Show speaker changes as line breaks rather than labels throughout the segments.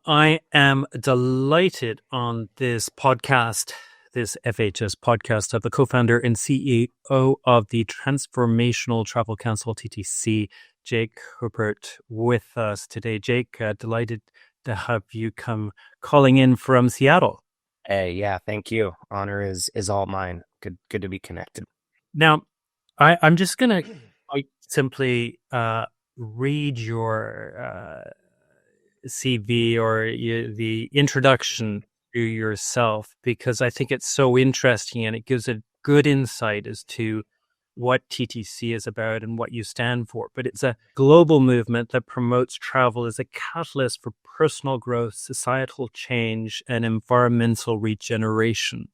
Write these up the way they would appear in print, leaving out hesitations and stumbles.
I am delighted on this podcast, this FHS podcast, of the co-founder and CEO of the Transformational Travel Council, TTC, Jake Haupert, with us today. Jake, delighted to have you come calling in from Seattle.
Hey, yeah, thank you. Honor is all mine. Good to be connected.
Now, I'm just going to simply read your CV or the introduction to yourself, because I think it's so interesting and it gives a good insight as to what TTC is about and what you stand for. But it's a global movement that promotes travel as a catalyst for personal growth, societal change, and environmental regeneration.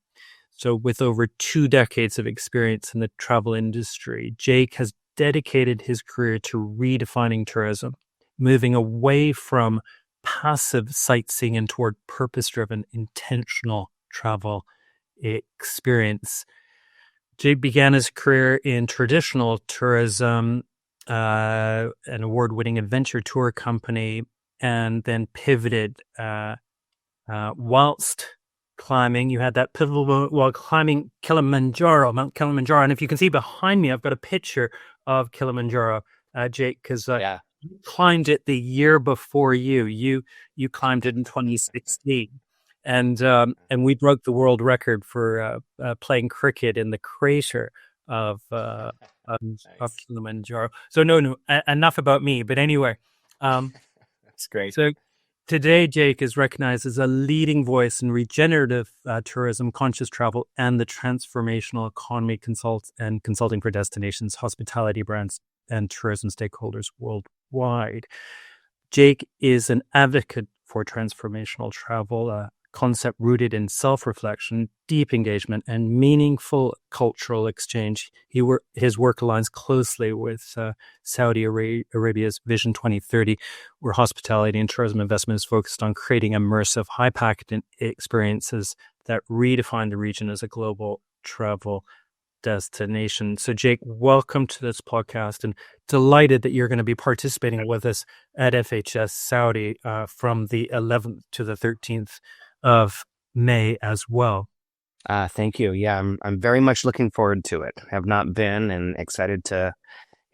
So with over 2 decades of experience in the travel industry, Jake has dedicated his career to redefining tourism, moving away from passive sightseeing and toward purpose-driven, intentional travel experience. Jake began his career in traditional tourism, an award-winning adventure tour company, and then pivoted whilst climbing. You had that pivotal moment while climbing Mount Kilimanjaro. And if you can see behind me, I've got a picture of Kilimanjaro, Jake, because you climbed it the year before you climbed it in 2016. And we broke the world record for playing cricket in the crater of Kilimanjaro. So no, enough about me. But anyway,
it's great.
So today, Jake is recognized as a leading voice in regenerative tourism, conscious travel, and the transformational economy consulting for destinations, hospitality brands, and tourism stakeholders worldwide. Jake is an advocate for transformational travel, a concept rooted in self-reflection, deep engagement, and meaningful cultural exchange. His work aligns closely with Saudi Arabia's Vision 2030, where hospitality and tourism investment is focused on creating immersive, high-packaged experiences that redefine the region as a global travel destination. So Jake, welcome to this podcast, and delighted that you're going to be participating with us at FHS Saudi from the 11th to the 13th of May as well.
Thank you. Yeah, I'm very much looking forward to it. Have not been, and excited to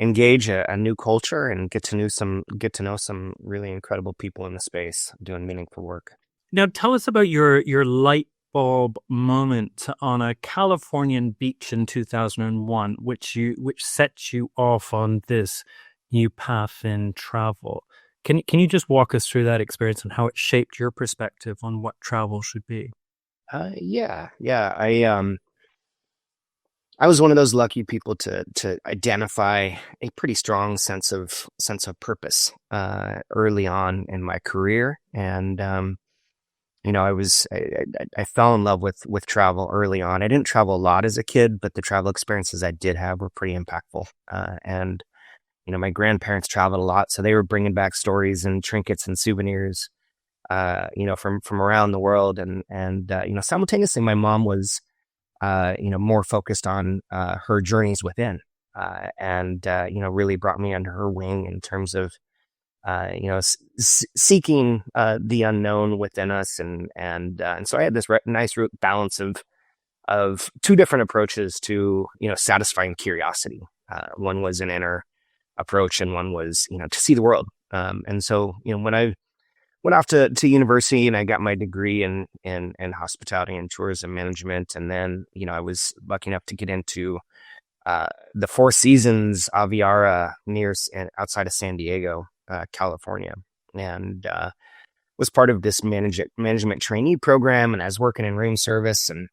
engage a new culture and get to know some really incredible people in the space doing meaningful work.
Now, tell us about your light bulb moment on a Californian beach in 2001, which set you off on this new path in travel. Can you just walk us through that experience and how it shaped your perspective on what travel should be?
Yeah. I was one of those lucky people to identify a pretty strong sense of purpose early on in my career, and I fell in love with travel early on. I didn't travel a lot as a kid, but the travel experiences I did have were pretty impactful, and my grandparents traveled a lot, so they were bringing back stories and trinkets and souvenirs, from around the world. And simultaneously, my mom was, more focused on her journeys within, and really brought me under her wing in terms of, seeking the unknown within us, and so I had this nice balance of two different approaches to satisfying curiosity. One was an inner approach, and one was to see the world. And so when I went off to university and I got my degree in hospitality and tourism management, and then I was lucky enough to get into the Four Seasons Aviara outside of San Diego, California, and was part of this management trainee program. And I was working in room service, and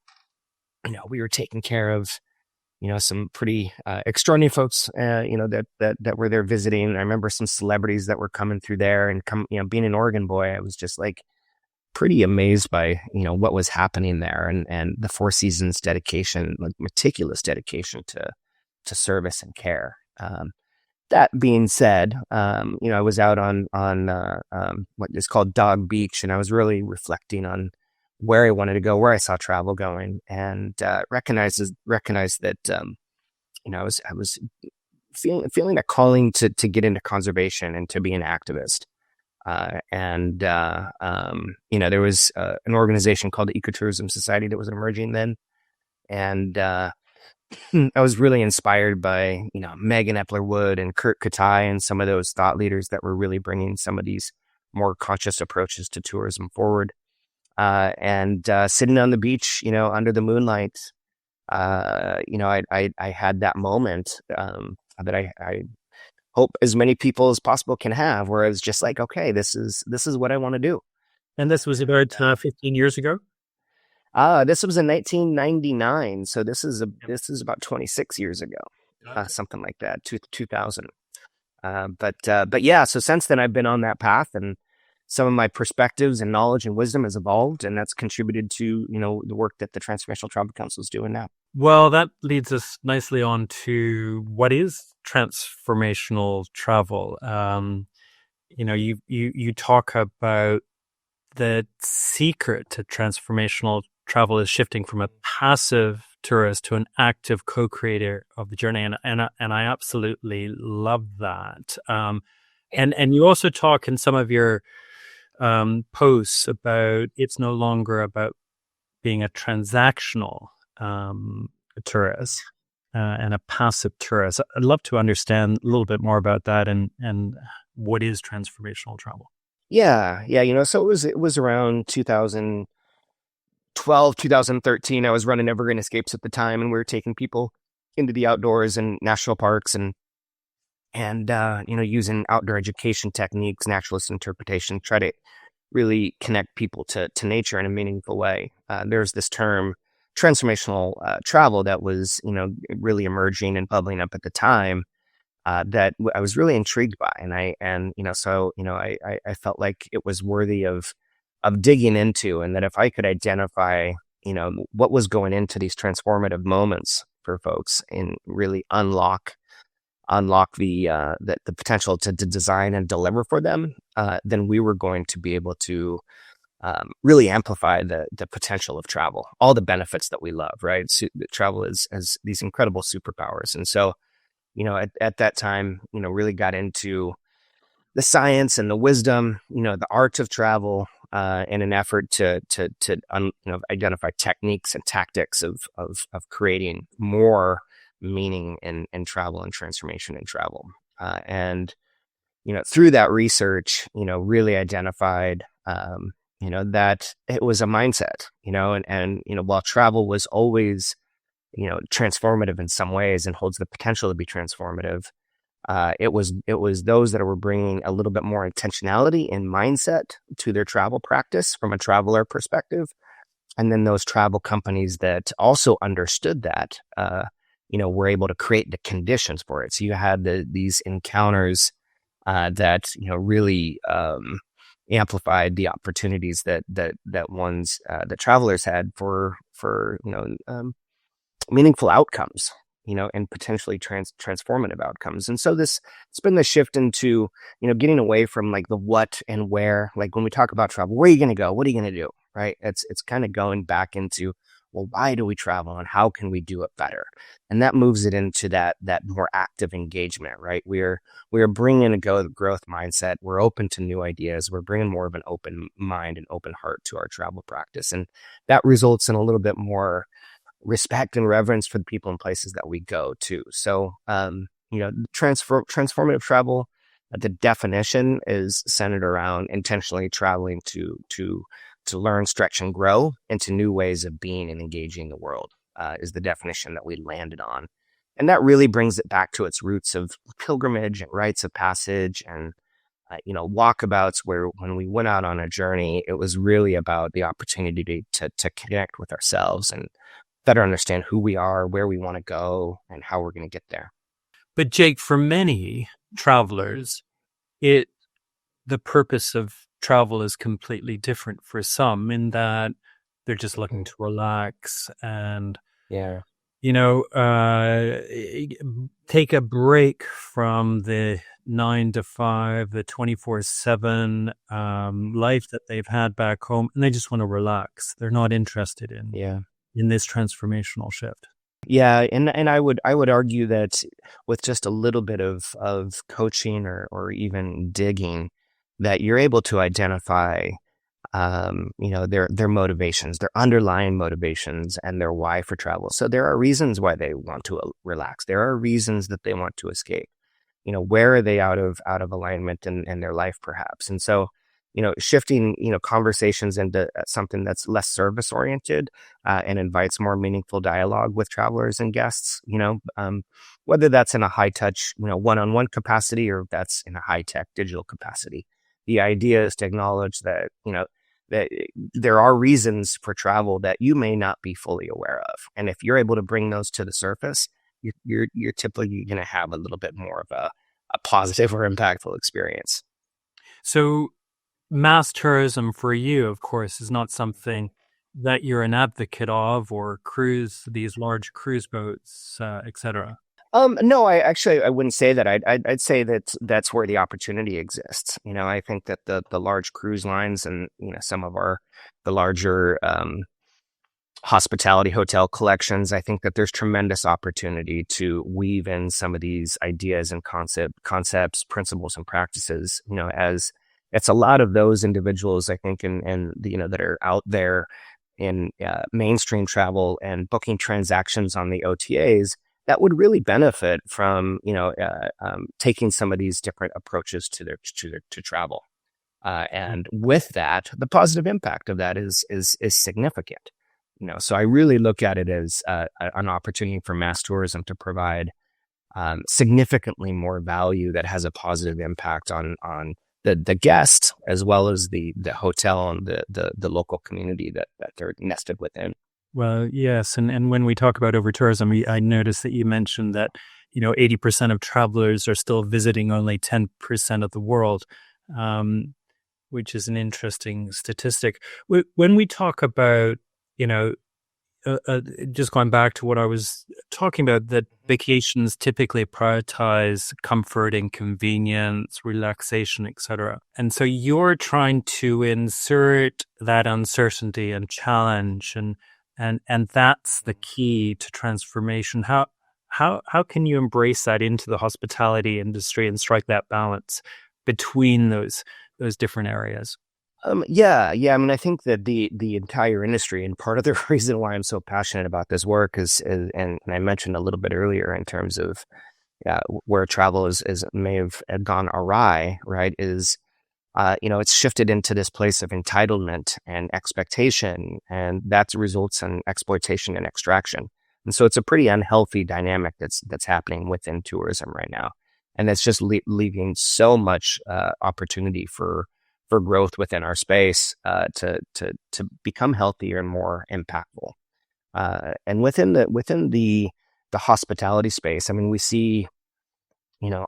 we were taking care of some pretty extraordinary folks, that were there visiting. I remember some celebrities that were coming through there, and being an Oregon boy, I was just like pretty amazed by, what was happening there, and the Four Seasons dedication, like meticulous dedication to service and care. That being said, I was out on what is called Dog Beach, and I was really reflecting on where I wanted to go, where I saw travel going, and recognized that I was feeling a calling to get into conservation and to be an activist. There was an organization called the Ecotourism Society that was emerging then. And I was really inspired by, Megan Epler-Wood and Kurt Katai and some of those thought leaders that were really bringing some of these more conscious approaches to tourism forward. Sitting on the beach, under the moonlight, I had that moment that I hope as many people as possible can have, where I was just like, okay, this is what I want to do.
And this was about 15 years ago?
This was in 1999, so this is about 26 years ago, something like that, 2000. But yeah, so since then I've been on that path, and some of my perspectives and knowledge and wisdom has evolved, and that's contributed to the work that the Transformational Travel Council is doing now.
Well, that leads us nicely on to what is transformational travel. You talk about the secret to transformational travel is shifting from a passive tourist to an active co-creator of the journey, and I absolutely love that. And you also talk in some of your posts about it's no longer about being a transactional tourist and a passive tourist. I'd love to understand a little bit more about that and what is transformational travel.
Yeah. So it was around 2012, 2013. I was running Evergreen Escapes at the time, and we were taking people into the outdoors and national parks and using outdoor education techniques, naturalist interpretation, try to really connect people to nature in a meaningful way. There's this term, transformational travel, that was, really emerging and bubbling up at the time, that I was really intrigued by. And I felt like it was worthy of digging into, and that if I could identify, what was going into these transformative moments for folks and really unlock the potential to design and deliver for them, then we were going to be able to really amplify the potential of travel, all the benefits that we love, right? So, travel has these incredible superpowers. And so, at that time, really got into the science and the wisdom, the art of travel, in an effort to identify techniques and tactics of creating more meaning in travel and transformation in travel. Through that research, really identified, that it was a mindset, and while travel was always, transformative in some ways and holds the potential to be transformative, it was those that were bringing a little bit more intentionality and mindset to their travel practice from a traveler perspective. And then those travel companies that also understood that, were able to create the conditions for it. So you had these encounters that really amplified the opportunities that the travelers had for meaningful outcomes, and potentially transformative outcomes. And so it's been the shift into, getting away from like the what and where. Like when we talk about travel, where are you going to go? What are you going to do? Right? It's kind of going back into, well, why do we travel and how can we do it better? And that moves it into that more active engagement, right? We're bringing a growth mindset. We're open to new ideas. We're bringing more of an open mind and open heart to our travel practice. And that results in a little bit more respect and reverence for the people and places that we go to. So, transformative travel, the definition is centered around intentionally traveling to learn, stretch, and grow into new ways of being and engaging the world, is the definition that we landed on. And that really brings it back to its roots of pilgrimage and rites of passage and, walkabouts, where when we went out on a journey, it was really about the opportunity to connect with ourselves and better understand who we are, where we want to go, and how we're going to get there.
But Jake, for many travelers, the purpose of travel is completely different for some, in that they're just looking to relax and, take a break from the 9 to 5, the 24/7 life that they've had back home, and they just want to relax. They're not interested in this transformational shift.
Yeah, and I would argue that with just a little bit of coaching or even digging, that you're able to identify, their motivations, their underlying motivations, and their why for travel. So there are reasons why they want to relax. There are reasons that they want to escape. Where are they out of alignment in their life, perhaps? And so, shifting, conversations into something that's less service oriented, and invites more meaningful dialogue with travelers and guests, whether that's in a high touch, one-on-one capacity, or that's in a high tech digital capacity. The idea is to acknowledge that, that there are reasons for travel that you may not be fully aware of. And if you're able to bring those to the surface, you're typically going to have a little bit more of a positive or impactful experience.
So mass tourism for you, of course, is not something that you're an advocate of, or these large cruise boats, etc.
No, I wouldn't say that. I'd say that that's where the opportunity exists. I think that the large cruise lines and, some of the larger, hospitality hotel collections, I think that there's tremendous opportunity to weave in some of these ideas and concepts, principles, and practices, as it's a lot of those individuals, I think, and that are out there in mainstream travel and booking transactions on the OTAs that would really benefit from, taking some of these different approaches to travel. And with that, the positive impact of that is significant. So I really look at it as an opportunity for mass tourism to provide significantly more value that has a positive impact on the guest, as well as the hotel and the local community that they're nested within.
Well, yes. And when we talk about over-tourism, I noticed that you mentioned that, 80% of travelers are still visiting only 10% of the world, which is an interesting statistic. When we talk about, just going back to what I was talking about, that vacations typically prioritize comfort and convenience, relaxation, etc. And so you're trying to insert that uncertainty and challenge, and that's the key to transformation. How can you embrace that into the hospitality industry and strike that balance between those different areas?
Yeah. I mean, I think that the entire industry, and part of the reason why I'm so passionate about this work and I mentioned a little bit earlier in terms of where travel may have gone awry, right? Is it's shifted into this place of entitlement and expectation, and that results in exploitation and extraction. And so it's a pretty unhealthy dynamic that's happening within tourism right now, and it's just leaving so much opportunity for growth within our space to become healthier and more impactful. And within the hospitality space, I mean, we see,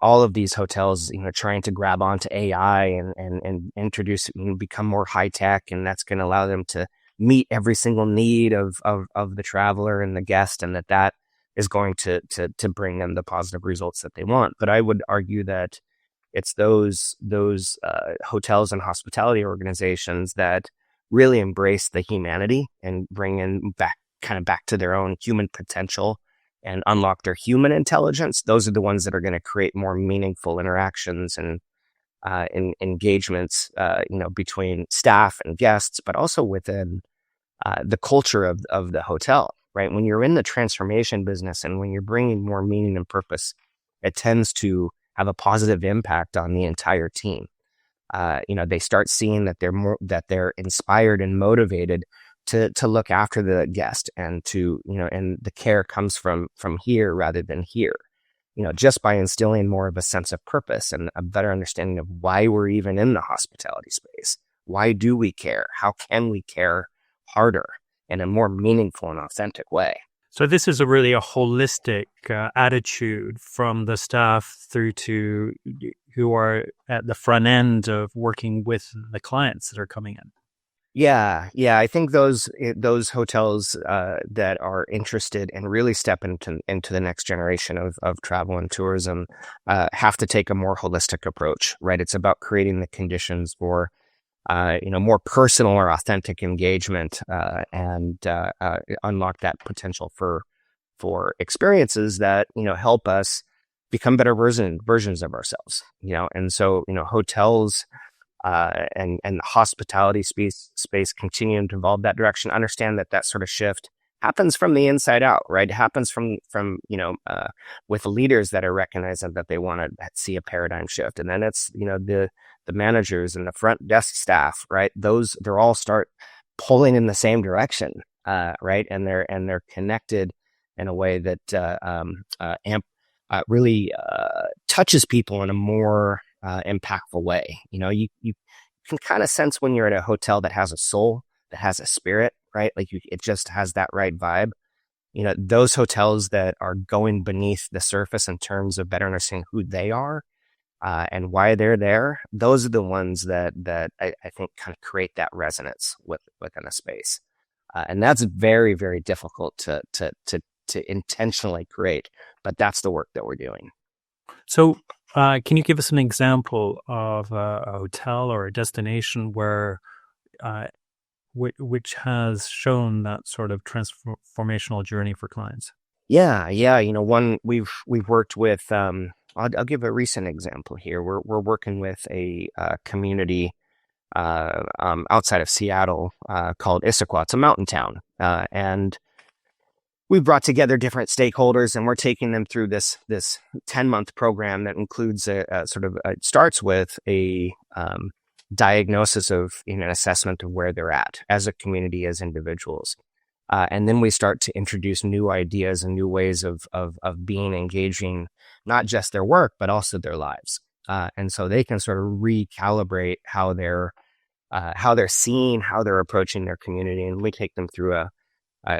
all of these hotels, trying to grab onto AI and introduce, become more high tech, and that's going to allow them to meet every single need of the traveler and the guest, and that is going to bring them the positive results that they want. But I would argue that it's those hotels and hospitality organizations that really embrace the humanity and bring in back to their own human potential and unlock their human intelligence. Those are the ones that are going to create more meaningful interactions and engagements, between staff and guests, but also within the culture of the hotel. Right, when you're in the transformation business and when you're bringing more meaning and purpose, it tends to have a positive impact on the entire team. They start seeing that they're inspired and motivated to look after the guest, and and the care comes from here rather than here. Just by instilling more of a sense of purpose and a better understanding of why we're even in the hospitality space. Why do we care? How can we care harder in a more meaningful and authentic way?
So this is really a holistic attitude from the staff through to who are at the front end of working with the clients that are coming in.
Yeah. I think those hotels that are interested and really step into the next generation of travel and tourism have to take a more holistic approach, right? It's about creating the conditions for more personal or authentic engagement, and unlock that potential for experiences that, help us become better versions of ourselves, and so, hotels and the hospitality space continuing to evolve that direction. Understand that sort of shift happens from the inside out, right? It happens from with leaders that are recognizing that they want to see a paradigm shift, and then it's the managers and the front desk staff, right? They're all start pulling in the same direction, right? And they're connected in a way that really touches people in a more impactful way. You can kind of sense when you're at a hotel that has a soul, that has a spirit, right? Like it just has that right vibe. Those hotels that are going beneath the surface in terms of better understanding who they are and why they're there. Those are the ones that I think kind of create that resonance within a space, and that's very, very difficult to intentionally create. But that's the work that we're doing.
So, can you give us an example of a hotel or a destination where, which has shown that sort of transformational journey for clients?
Yeah. One we've worked with. I'll give a recent example here. We're working with a community outside of Seattle called Issaquah. It's a mountain town, and we brought together different stakeholders, and we're taking them through this 10-month program that includes it starts with a diagnosis of an assessment of where they're at as a community, as individuals. And then we start to introduce new ideas and new ways of being engaging, not just their work, but also their lives. And so they can sort of recalibrate how they're seeing, how they're approaching their community. And we take them through a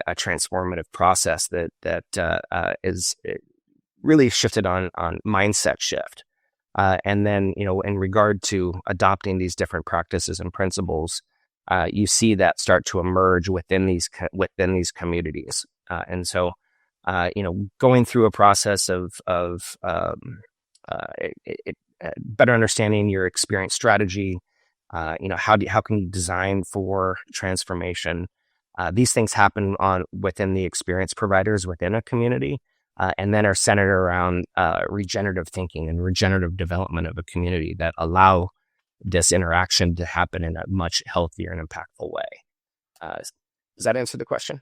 transformative process that is really shifted on mindset shift. And then, in regard to adopting these different practices and principles, you see that start to emerge within these communities. And so, going through a process of better understanding your experience strategy, how can you design for transformation? These things happen within the experience providers within a community, and then are centered around regenerative thinking and regenerative development of a community that allow this interaction to happen in a much healthier and impactful way. Does that answer the question?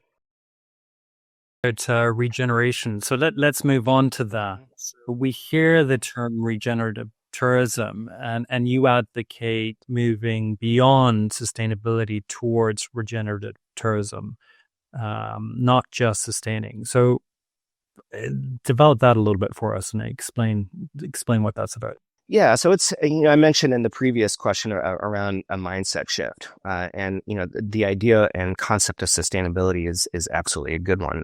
It's regeneration. So let's move on to that. So we hear the term regenerative tourism, and you advocate moving beyond sustainability towards regenerative tourism, not just sustaining. So develop that a little bit for us and explain what that's about.
Yeah, so it's I mentioned in the previous question around a mindset shift, and the idea and concept of sustainability is absolutely a good one.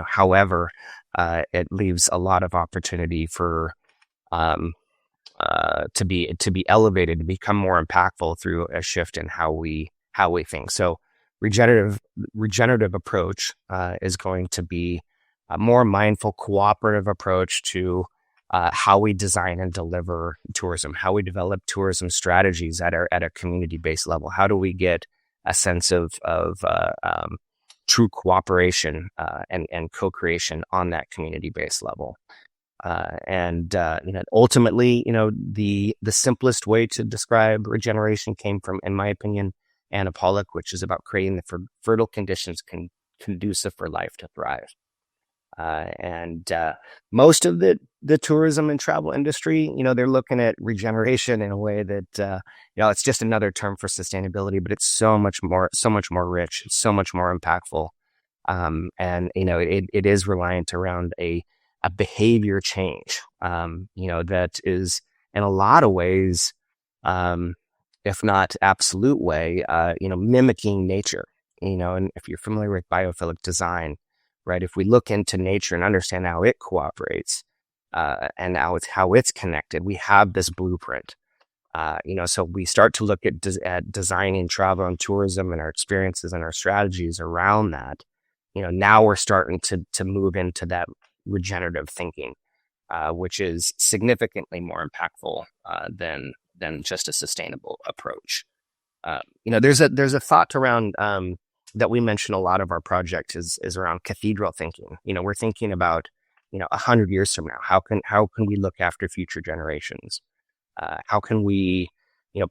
However, it leaves a lot of opportunity for to be elevated, to become more impactful through a shift in how we think. So regenerative approach is going to be a more mindful, cooperative approach to how we design and deliver tourism, how we develop tourism strategies at a community-based level. How do we get a sense of true cooperation and co-creation on that community-based level? And ultimately, the simplest way to describe regeneration came from, in my opinion, Anna Pollock, which is about creating the fertile conditions conducive for life to thrive. And most of the tourism and travel industry, they're looking at regeneration in a way that, it's just another term for sustainability, but it's so much more rich, it's so much more impactful. And it is reliant around a behavior change, that is in a lot of ways, if not absolute way, mimicking nature, and if you're familiar with biophilic design, right? If we look into nature and understand how it cooperates, and how it's connected, we have this blueprint. So we start to look at designing travel and tourism and our experiences and our strategies around that. Now we're starting to move into that regenerative thinking, which is significantly more impactful than just a sustainable approach. There's a thought around that we mention a lot of our project is around cathedral thinking. We're thinking about 100 years from now, how can we look after future generations? How can we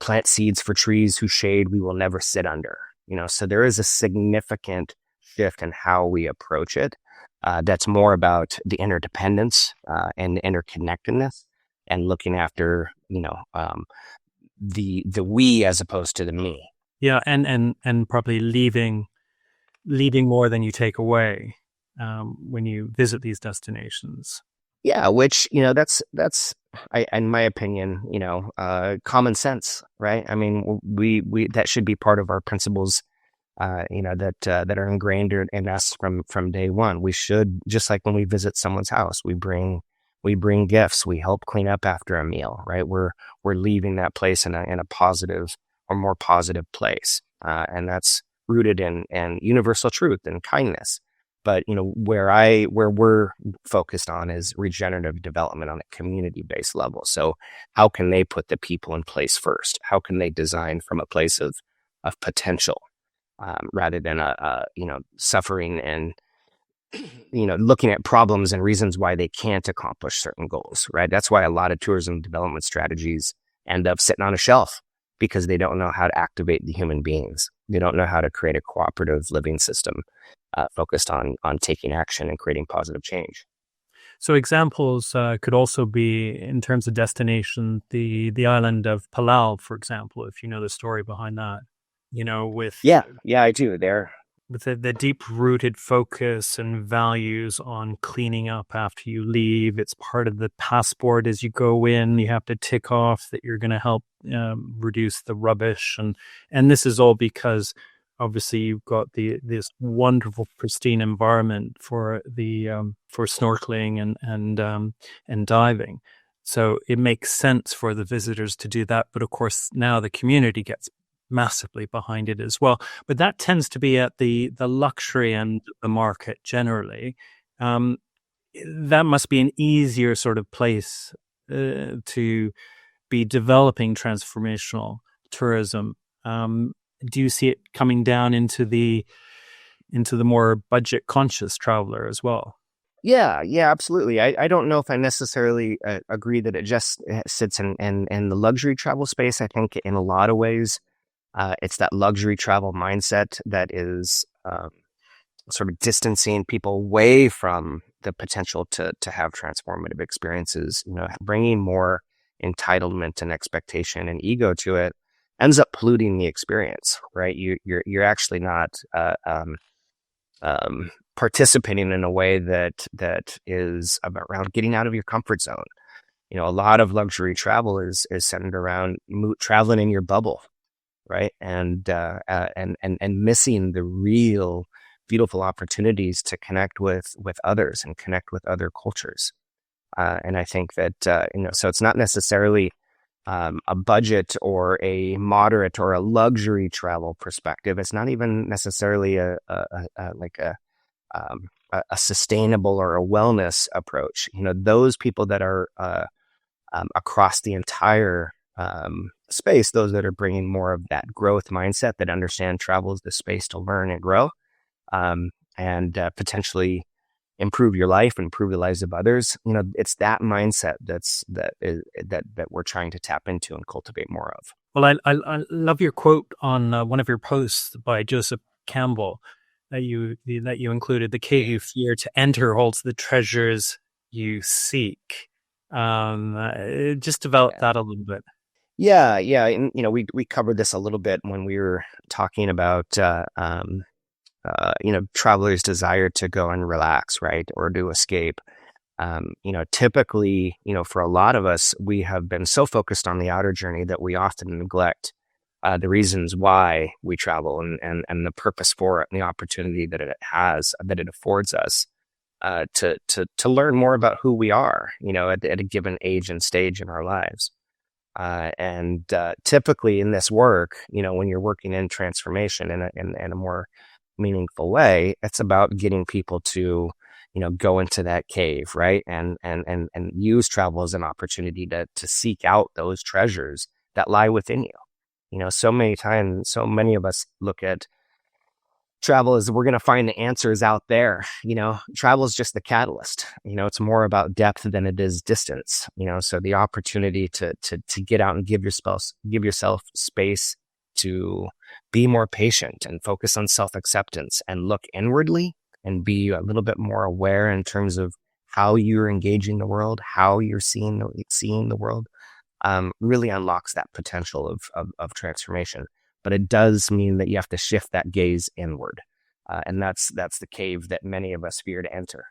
plant seeds for trees whose shade we will never sit under. So there is a significant shift in how we approach it. That's more about the interdependence and interconnectedness, and looking after the we as opposed to the me.
Yeah, and probably leaving more than you take away when you visit these destinations.
Yeah, which that's in my opinion, common sense, right? I mean, we that should be part of our principles, that are ingrained in us from day one. We should, just like when we visit someone's house, we bring gifts, we help clean up after a meal, right? We're leaving that place in a positive or more positive place, and that's rooted in universal truth and kindness. But where we're focused on is regenerative development on a community-based level. So how can they put the people in place first? How can they design from a place of potential, rather than suffering and looking at problems and reasons why they can't accomplish certain goals, right? That's why a lot of tourism development strategies end up sitting on a shelf, because they don't know how to activate the human beings. They don't know how to create a cooperative living system focused on taking action and creating positive change.
So examples could also be, in terms of destination, the island of Palau, for example, if you know the story behind that. With
I do. There,
with the deep-rooted focus and values on cleaning up after you leave. It's part of the passport as you go in. You have to tick off that you're going to help reduce the rubbish, and this is all because obviously you've got this wonderful pristine environment for snorkeling and diving. So it makes sense for the visitors to do that, but of course now the community gets massively behind it as well. But that tends to be at the luxury end of the market generally. That must be an easier sort of place to be developing transformational tourism. Do you see it coming down into the more budget conscious traveler as well?
Yeah, absolutely. I don't know if I necessarily agree that it just sits in the luxury travel space. I think in a lot of ways, it's that luxury travel mindset that is sort of distancing people away from the potential to have transformative experiences. Bringing more entitlement and expectation and ego to it ends up polluting the experience, right? You're actually not participating in a way that is around getting out of your comfort zone. A lot of luxury travel is centered around traveling in your bubble, right? And missing the real beautiful opportunities to connect with others and connect with other cultures. And I think that, so it's not necessarily a budget or a moderate or a luxury travel perspective. It's not even necessarily a sustainable or a wellness approach. Those people that are across the entire space, those that are bringing more of that growth mindset, that understand travel is the space to learn and grow, and potentially improve your life and improve the lives of others. It's that mindset that we're trying to tap into and cultivate more of.
Well, I love your quote on one of your posts by Joseph Campbell that you included. The cave you fear to enter holds the treasures you seek. Just develop that a little bit.
Yeah. And, we covered this a little bit when we were talking about, travelers' desire to go and relax, right? Or to escape. Typically, for a lot of us, we have been so focused on the outer journey that we often neglect the reasons why we travel and the purpose for it and the opportunity that it affords us to learn more about who we are, at a given age and stage in our lives. And typically in this work, when you're working in transformation in a more meaningful way, it's about getting people to, go into that cave, right? And use travel as an opportunity to seek out those treasures that lie within you. So many times, so many of us look at travel is we're going to find the answers out there. Travel is just the catalyst. It's more about depth than it is distance. So the opportunity to get out and give yourself space to be more patient and focus on self-acceptance and look inwardly and be a little bit more aware in terms of how you're engaging the world, how you're seeing the world, really unlocks that potential of transformation. But it does mean that you have to shift that gaze inward. And that's the cave that many of us fear to enter.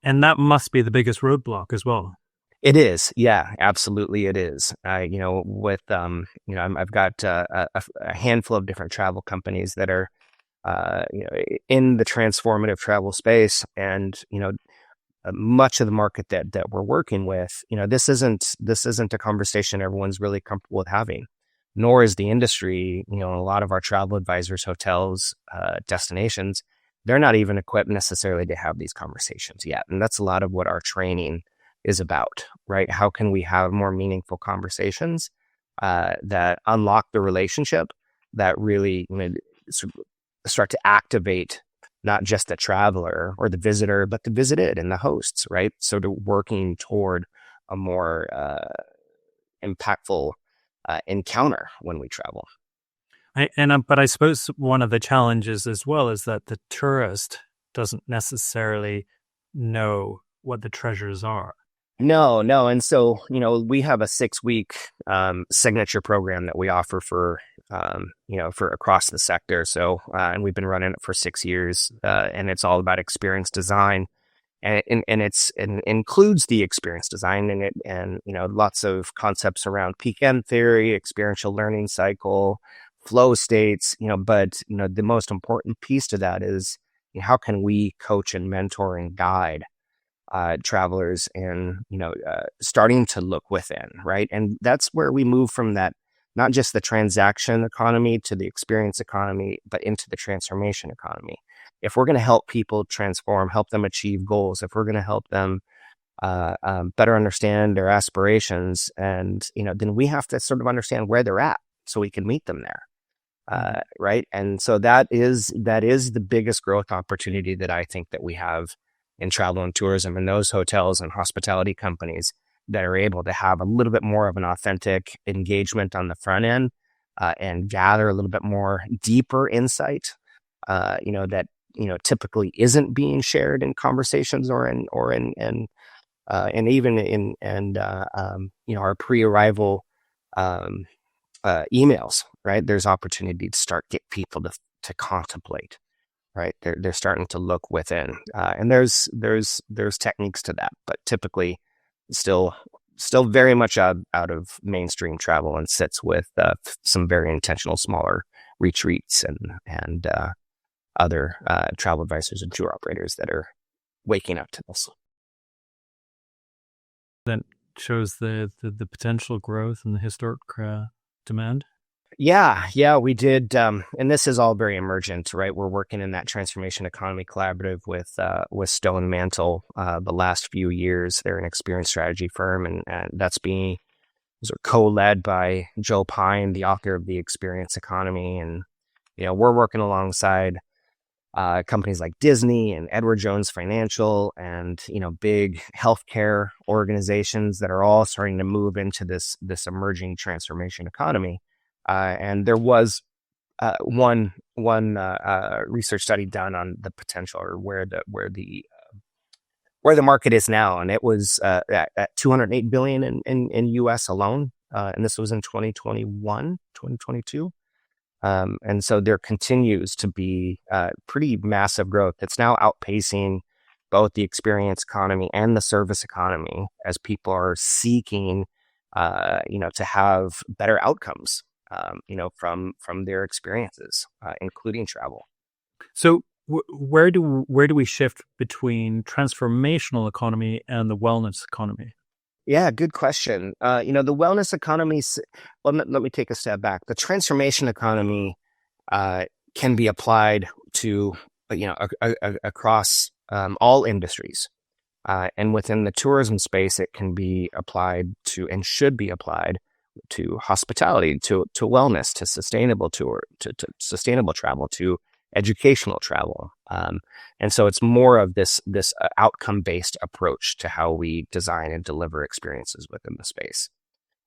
And that must be the biggest roadblock as well.
It is. Yeah, absolutely. It is. I've got a handful of different travel companies that are, in the transformative travel space. And, much of the market that we're working with, this isn't a conversation everyone's really comfortable with having, nor is the industry. A lot of our travel advisors, hotels, destinations, they're not even equipped necessarily to have these conversations yet. And that's a lot of what our training is about, right? How can we have more meaningful conversations that unlock the relationship, that really start to activate not just the traveler or the visitor, but the visited and the hosts, right? So to working toward a more impactful encounter when we travel.
But I suppose one of the challenges as well is that the tourist doesn't necessarily know what the treasures are.
No. And so, we have a 6-week signature program that we offer for across the sector. So, and we've been running it for 6 years, and it's all about experience design. And it includes the experience design and lots of concepts around peak end theory, experiential learning cycle, flow states, but the most important piece to that is how can we coach and mentor and guide travelers in starting to look within, right? And that's where we move from that, not just the transaction economy to the experience economy, but into the transformation economy. If we're going to help people transform, help them achieve goals, if we're going to help them better understand their aspirations, and then we have to sort of understand where they're at so we can meet them there, right? And so that is the biggest growth opportunity that I think that we have in travel and tourism, and those hotels and hospitality companies that are able to have a little bit more of an authentic engagement on the front end and gather a little bit more deeper insight, that typically isn't being shared in conversations or even in our pre-arrival emails, right? There's opportunity to start get people to contemplate. Right, they're starting to look within, and there's techniques to that, but typically still very much out of mainstream travel, and sits with some very intentional smaller retreats and other travel advisors and tour operators that are waking up to this.
That shows the potential growth and the historic demand.
Yeah, we did. And this is all very emergent, right? We're working in that transformation economy collaborative with Stone Mantle the last few years. They're an experience strategy firm, and that's being sort of co-led by Joe Pine, the author of The Experience Economy. And, we're working alongside companies like Disney and Edward Jones Financial and, big healthcare organizations that are all starting to move into this emerging transformation economy. And there was one research study done on the potential, or where the market is now, and it was at $208 billion in US alone, and this was in 2022. And so there continues to be pretty massive growth that's now outpacing both the experience economy and the service economy as people are seeking, to have better outcomes. From their experiences, including travel.
So where do we shift between transformational economy and the wellness economy?
Yeah, good question. The wellness economy, well, let me take a step back. The transformation economy can be applied to, across all industries. And within the tourism space, it can be applied to, and should be applied to, hospitality, to wellness, to sustainable tour, to sustainable travel, to educational travel. And so it's more of this outcome-based approach to how we design and deliver experiences within the space.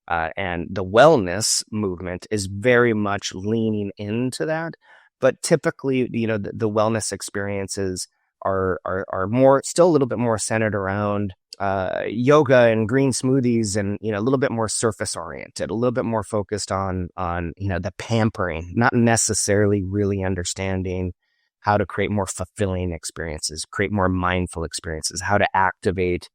And the wellness movement is very much leaning into that. But typically, the wellness experiences are more, still a little bit more centered around yoga and green smoothies, and a little bit more surface oriented, a little bit more focused on the pampering, not necessarily really understanding how to create more fulfilling experiences, create more mindful experiences, how to activate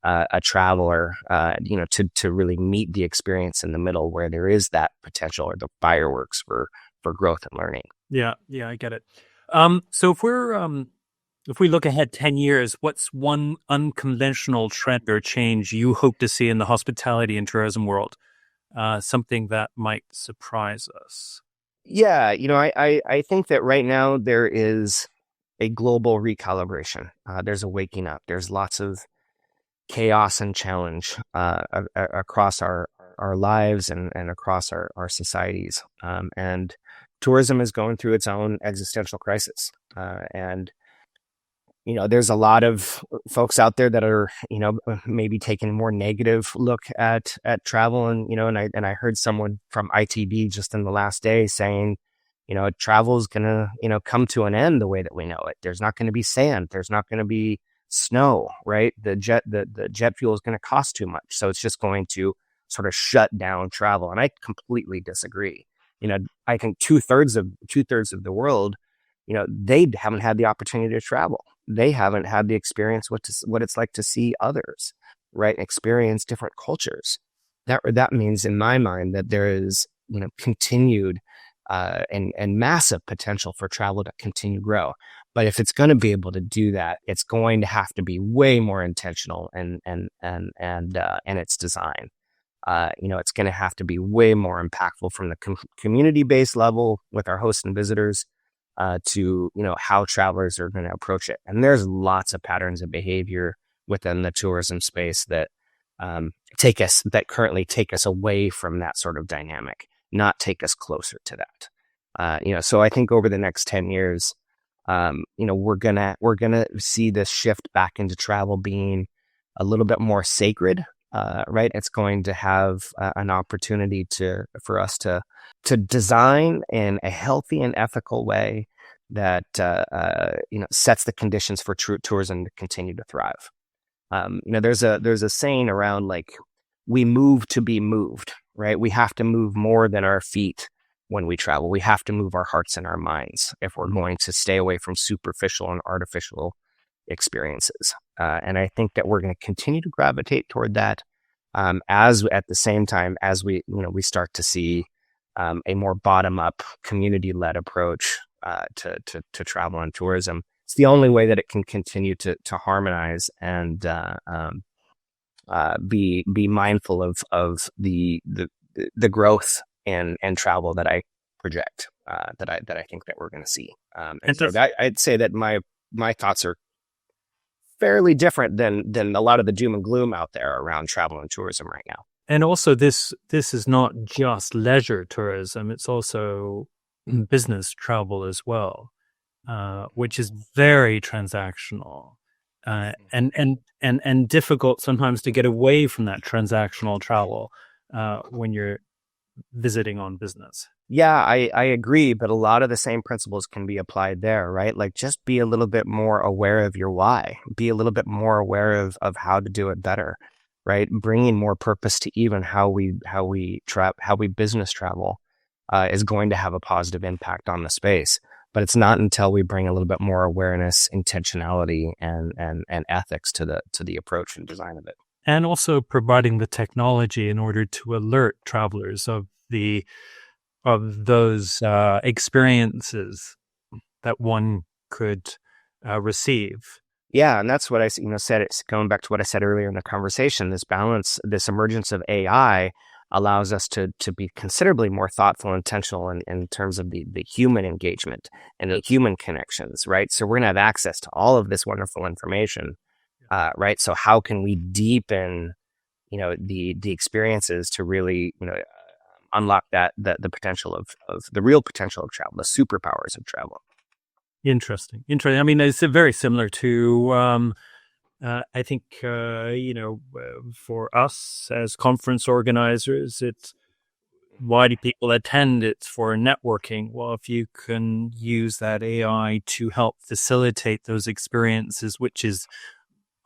a traveler, to really meet the experience in the middle where there is that potential, or the fireworks for growth and learning.
Yeah, I get it. So if we look ahead 10 years, what's one unconventional trend or change you hope to see in the hospitality and tourism world? Something that might surprise us.
Yeah, I think that right now there is a global recalibration. There's a waking up. There's lots of chaos and challenge across our lives and across our societies. And tourism is going through its own existential crisis. And there's a lot of folks out there that are, maybe taking a more negative look at travel. And I heard someone from ITB just in the last day saying, travel is going to, come to an end the way that we know it. There's not going to be sand. There's not going to be snow, right? The jet fuel is going to cost too much. So it's just going to sort of shut down travel. And I completely disagree. I think two-thirds of the world, they haven't had the opportunity to travel. They haven't had the experience what it's like to see others, right? Experience different cultures. That means, in my mind, that there is, continued and massive potential for travel to continue to grow. But if it's going to be able to do that, it's going to have to be way more intentional and its design. It's going to have to be way more impactful from the community-based level with our hosts and visitors, to how travelers are going to approach it. And there's lots of patterns of behavior within the tourism space that currently take us away from that sort of dynamic, not take us closer to that. So I think over the next 10 years, we're gonna see this shift back into travel being a little bit more sacred. Right, it's going to have an opportunity for us to design in a healthy and ethical way that sets the conditions for tourism to continue to thrive. There's a saying around, like, we move to be moved, right? We have to move more than our feet when we travel. We have to move our hearts and our minds if we're going to stay away from superficial and artificial experiences. And I think that we're going to continue to gravitate toward that, as at the same time as we start to see a more bottom-up, community-led approach to travel and tourism. It's the only way that it can continue to harmonize and be mindful of the growth and travel that I project, that I think that we're going to see. And so I'd say that my thoughts are fairly different than a lot of the doom and gloom out there around travel and tourism right now.
And also, this is not just leisure tourism; it's also business travel as well, which is very transactional, and difficult sometimes to get away from that transactional travel when you're visiting on business.
Yeah, I agree, but a lot of the same principles can be applied there, right? Like, just be a little bit more aware of your why, be a little bit more aware of how to do it better, right? Bringing more purpose to even how we business travel is going to have a positive impact on the space. But it's not until we bring a little bit more awareness, intentionality, and ethics to the approach and design of it.
And also providing the technology in order to alert travelers of those experiences that one could receive.
Yeah, and that's what I said. It's going back to what I said earlier in the conversation. This balance, this emergence of AI, allows us to be considerably more thoughtful and intentional in terms of the human engagement and the human connections, right? So we're going to have access to all of this wonderful information, right? So how can we deepen, the experiences to really, unlock the potential of the real potential of travel, the superpowers of travel?
Interesting. Interesting. I mean, it's very similar to, I think, for us as conference organizers, it's why do people attend? It's for networking. Well, if you can use that AI to help facilitate those experiences, which is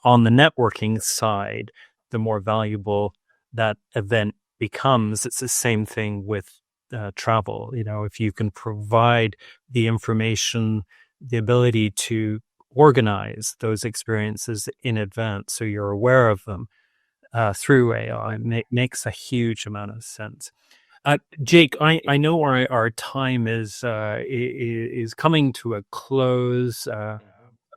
on the networking side, the more valuable that event becomes. It's the same thing with travel. If you can provide the information, the ability to organize those experiences in advance so you're aware of them through AI, makes a huge amount of sense. Jake, I know our time is coming to a close.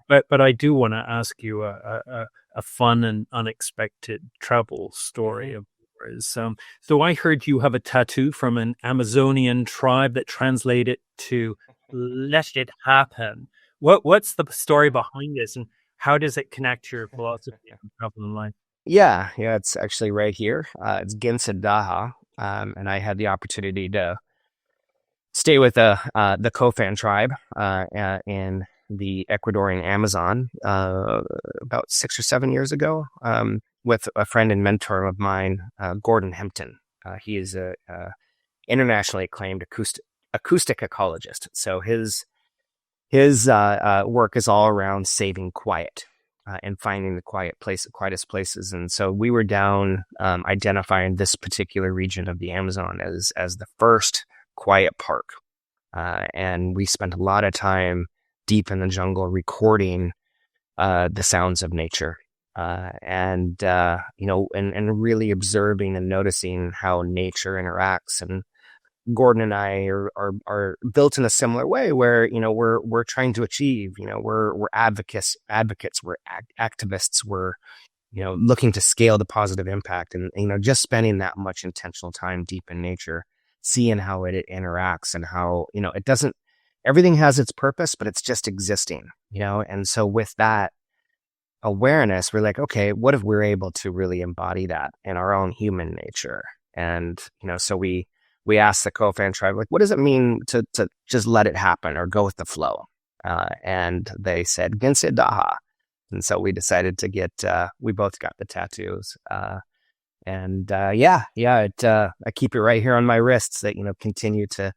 But I do want to ask you a fun and unexpected travel story
Mm-hmm.
of yours. So I heard you have a tattoo from an Amazonian tribe that translated to "Let it happen." What's the story behind this, and how does it connect to your philosophy of travel and life?
Yeah, it's actually right here. It's Ginsa Daha, and I had the opportunity to stay with the Kofan tribe in the Ecuadorian Amazon about 6 or 7 years ago with a friend and mentor of mine, Gordon Hempton. He is a internationally acclaimed acoustic ecologist. So his work is all around saving quiet and finding the quietest places. And so we were down identifying this particular region of the Amazon as the first quiet park. And we spent a lot of time deep in the jungle recording the sounds of nature. And really observing and noticing how nature interacts. And Gordon and I are built in a similar way where, we're trying to achieve, we're advocates, we're activists, we're, looking to scale the positive impact and, just spending that much intentional time deep in nature, seeing how it interacts and how, it doesn't, everything has its purpose, but it's just existing, and so with that awareness, we're like, okay, what if we're able to really embody that in our own human nature? And, so we asked the Kofan tribe, like, what does it mean to just let it happen or go with the flow? And they said, Ginsa Daha. And so we decided to we both got the tattoos. I keep it right here on my wrists that, continue to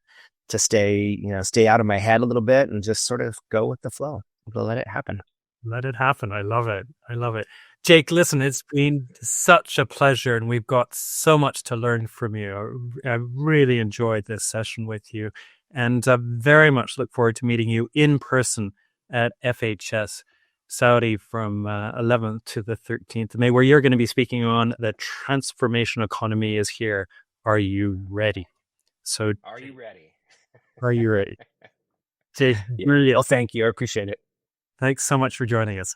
stay out of my head a little bit and just sort of go with the flow, to let it happen.
Let it happen. I love it. I love it. Jake, listen, it's been such a pleasure, and we've got so much to learn from you. I really enjoyed this session with you, and I very much look forward to meeting you in person at FHS Saudi from 11th to the 13th of May, where you're going to be speaking on the transformation economy is here. Are you ready? So,
Are you ready?
are you ready? Jake,
Yeah.
brilliant.
Well, thank you. I appreciate it.
Thanks so much for joining us.